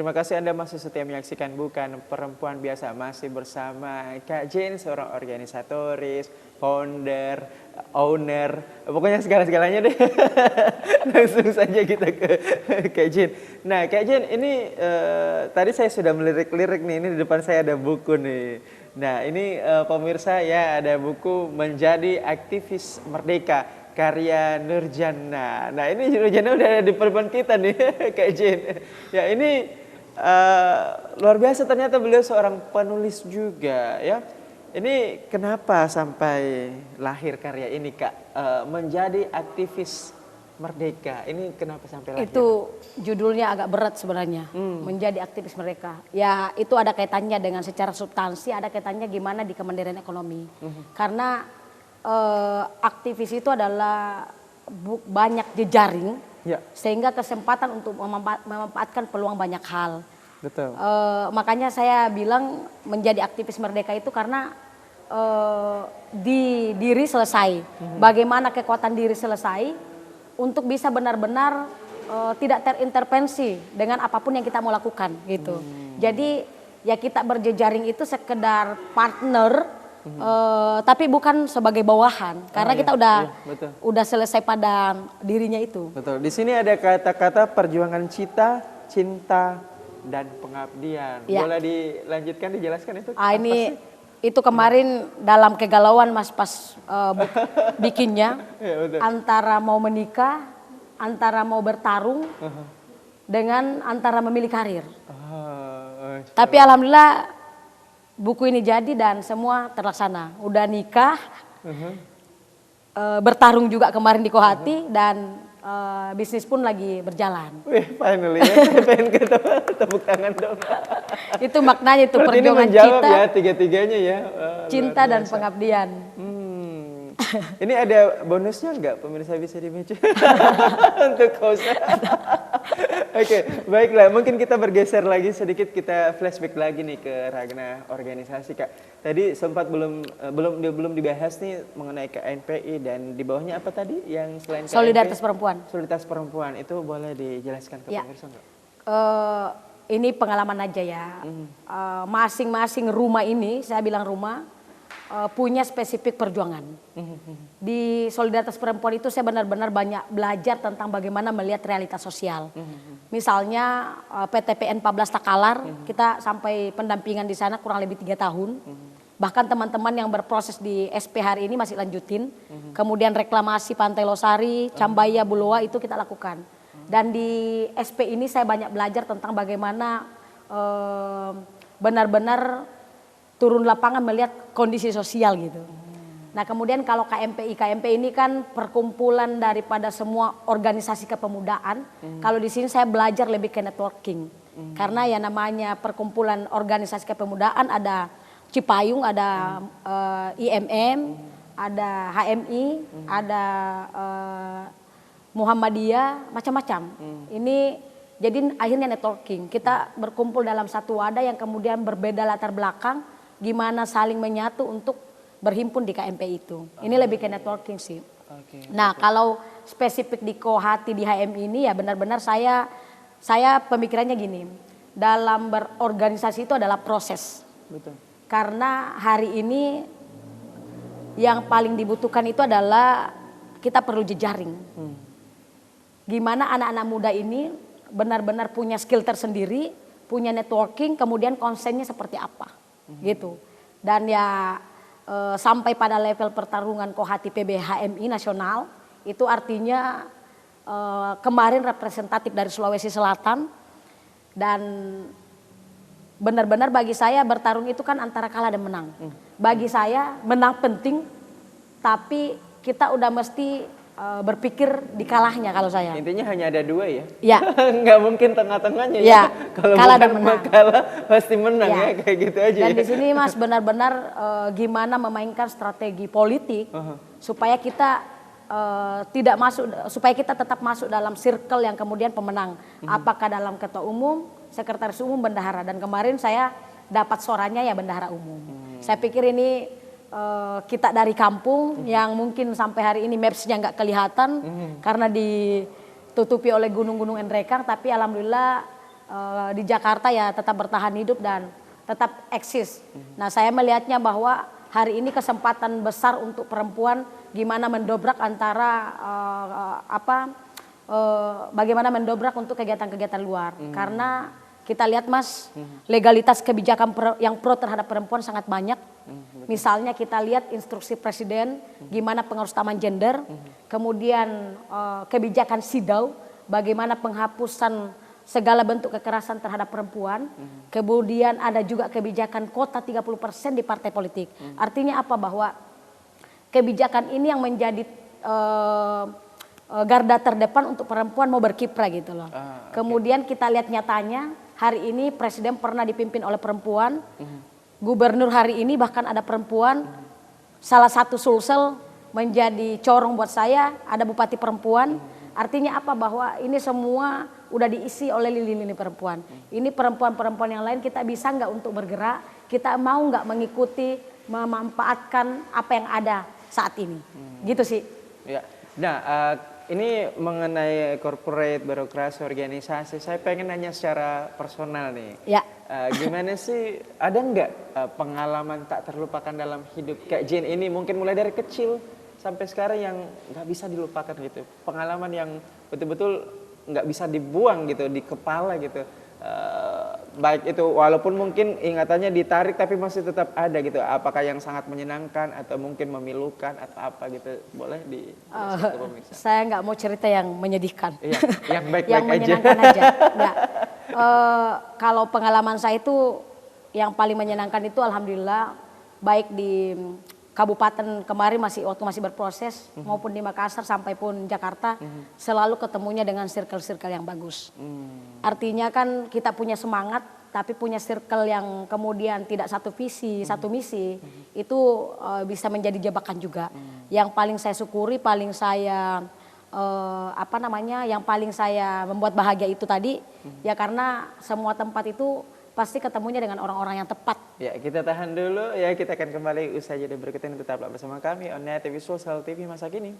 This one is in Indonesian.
Terima kasih Anda masih setia menyaksikan Bukan Perempuan Biasa, masih bersama Kak Jane, seorang organisatoris, founder, owner, pokoknya segala-segalanya deh. Langsung saja kita ke Kak Jane. Nah Kak Jane, ini tadi saya sudah melirik-lirik nih, ini di depan saya ada buku nih. Nah ini pemirsa ya, ada buku Menjadi Aktivis Merdeka, karya Nurjana. Nah ini Nurjana udah ada di depan kita nih Kak Jane. Ya ini luar biasa, ternyata beliau seorang penulis juga ya. Ini kenapa sampai lahir karya ini Kak? Menjadi Aktivis Merdeka. Ini kenapa sampai lahir? Itu judulnya agak berat sebenarnya. Menjadi Aktivis Merdeka. Ya itu ada kaitannya dengan secara substansi, ada kaitannya gimana di Kementerian Ekonomi. Karena aktivis itu adalah banyak jejaring. Ya. Sehingga kesempatan untuk memanfaatkan peluang banyak hal. Betul. Makanya saya bilang menjadi aktivis merdeka itu karena di diri selesai. Bagaimana kekuatan diri selesai untuk bisa benar-benar tidak terintervensi dengan apapun yang kita mau lakukan gitu. Jadi ya kita berjejaring itu sekedar partner. Tapi bukan sebagai bawahan, karena kita udah selesai pada dirinya itu. Betul. Di sini ada kata-kata perjuangan cita, cinta, dan pengabdian. Ya. Boleh dilanjutkan, dijelaskan itu? Ini itu kemarin dalam kegalauan Mas pas bikinnya, ya, antara mau menikah, antara mau bertarung, dengan antara memilih karir. Tapi alhamdulillah buku ini jadi dan semua terlaksana. Udah nikah, bertarung juga kemarin di Kohati, dan bisnis pun lagi berjalan. Wih, finally ya, pengen tepuk tangan dong. Itu maknanya, itu berarti perjuangan ini menjawab cinta, ya tiga-tiganya ya. Cinta dan pengabdian. Ini ada bonusnya enggak, pemirsa bisa dibaca untuk host? Oke, baiklah. Mungkin kita bergeser lagi sedikit, kita flashback lagi nih ke ranah organisasi Kak. Tadi sempat belum dibahas nih mengenai KNPI, dan di bawahnya apa tadi yang selain KNPI? Solidaritas Perempuan. Solidaritas Perempuan, itu boleh dijelaskan ke pemirsa enggak? Ini pengalaman aja ya. Masing-masing rumah ini, saya bilang rumah, punya spesifik perjuangan. Di Solidaritas Perempuan itu saya benar-benar banyak belajar tentang bagaimana melihat realitas sosial. Misalnya PTPN 14 Takalar, kita sampai pendampingan di sana kurang lebih 3 tahun. Bahkan teman-teman yang berproses di SP hari ini masih lanjutin. Kemudian reklamasi Pantai Losari, Cambaya, Buloa itu kita lakukan. Dan di SP ini saya banyak belajar tentang bagaimana benar-benar turun lapangan melihat kondisi sosial gitu. Nah kemudian kalau KMPI ini kan perkumpulan daripada semua organisasi kepemudaan. Kalau di sini saya belajar lebih ke networking. Karena ya namanya perkumpulan organisasi kepemudaan, ada Cipayung, ada IMM, ada HMI, ada Muhammadiyah, macam-macam. Ini jadi akhirnya networking. Kita berkumpul dalam satu wadah yang kemudian berbeda latar belakang, gimana saling menyatu untuk berhimpun di KMPI itu. Ini lebih ke networking sih. Nah kalau spesifik di Kohati, di HMI ini ya benar-benar saya pemikirannya gini. Dalam berorganisasi itu adalah proses. Betul. Karena hari ini yang paling dibutuhkan itu adalah kita perlu jejaring. Gimana anak-anak muda ini benar-benar punya skill tersendiri, punya networking, kemudian konsennya seperti apa. Gitu. Dan ya sampai pada level pertarungan Kohati PB HMI nasional, itu artinya kemarin representatif dari Sulawesi Selatan, dan benar-benar bagi saya bertarung itu kan antara kalah dan menang. Bagi saya menang penting, tapi kita udah mesti berpikir di kalahnya kalau saya. Intinya hanya ada 2 ya? Ya. Nggak mungkin tengah-tengahnya ya. Kalau kalah dan menang. Kalah pasti menang ya, kayak gitu aja. Dan di sini Mas benar-benar gimana memainkan strategi politik supaya kita tidak masuk, supaya kita tetap masuk dalam circle yang kemudian pemenang. Apakah dalam ketua umum, sekretaris umum, bendahara. Dan kemarin saya dapat suaranya ya bendahara umum. Saya pikir ini kita dari kampung yang mungkin sampai hari ini mapsnya nggak kelihatan karena ditutupi oleh gunung-gunung Enrekang, tapi alhamdulillah di Jakarta ya tetap bertahan hidup dan tetap eksis. Nah, saya melihatnya bahwa hari ini kesempatan besar untuk perempuan gimana mendobrak antara bagaimana mendobrak untuk kegiatan-kegiatan luar. Karena kita lihat Mas, legalitas kebijakan yang pro terhadap perempuan sangat banyak. Misalnya kita lihat instruksi presiden gimana penghapusan gender, kemudian kebijakan SIDAU, bagaimana penghapusan segala bentuk kekerasan terhadap perempuan. Kemudian ada juga kebijakan kota 30% di partai politik. Artinya apa? Bahwa kebijakan ini yang menjadi garda terdepan untuk perempuan mau berkiprah gitu loh. Okay. Kemudian kita lihat nyatanya hari ini presiden pernah dipimpin oleh perempuan. Gubernur hari ini bahkan ada perempuan. Salah satu Sulsel menjadi corong buat saya, ada bupati perempuan. Artinya apa? Bahwa ini semua udah diisi oleh lini-lini perempuan. Ini perempuan-perempuan yang lain kita bisa nggak untuk bergerak? Kita mau nggak mengikuti, memanfaatkan apa yang ada saat ini? Gitu sih. Ya. Nah, ini mengenai corporate, birokrasi, organisasi. Saya pengen nanya secara personal nih. Ya. Gimana sih? Ada nggak pengalaman tak terlupakan dalam hidup Kak Jane ini? Mungkin mulai dari kecil sampai sekarang yang nggak bisa dilupakan gitu. Pengalaman yang betul-betul nggak bisa dibuang gitu di kepala gitu. Baik itu walaupun mungkin ingatannya ditarik tapi masih tetap ada gitu. Apakah yang sangat menyenangkan atau mungkin memilukan atau apa gitu? Boleh di saya nggak mau cerita yang menyedihkan. Iya, yang baik-baik yang menyenangkan aja. Nggak. Kalau pengalaman saya itu yang paling menyenangkan itu alhamdulillah baik di kabupaten kemarin waktu masih berproses maupun di Makassar sampai pun Jakarta selalu ketemunya dengan circle-circle yang bagus. Artinya kan kita punya semangat tapi punya circle yang kemudian tidak satu visi, satu misi itu bisa menjadi jebakan juga. Yang paling saya syukuri, paling saya yang paling saya membuat bahagia itu tadi ya karena semua tempat itu pasti ketemunya dengan orang-orang yang tepat. Ya, kita tahan dulu ya, kita akan kembali usai jeda berikut ini, tetaplah bersama kami on Net TV Sosial TV masa kini.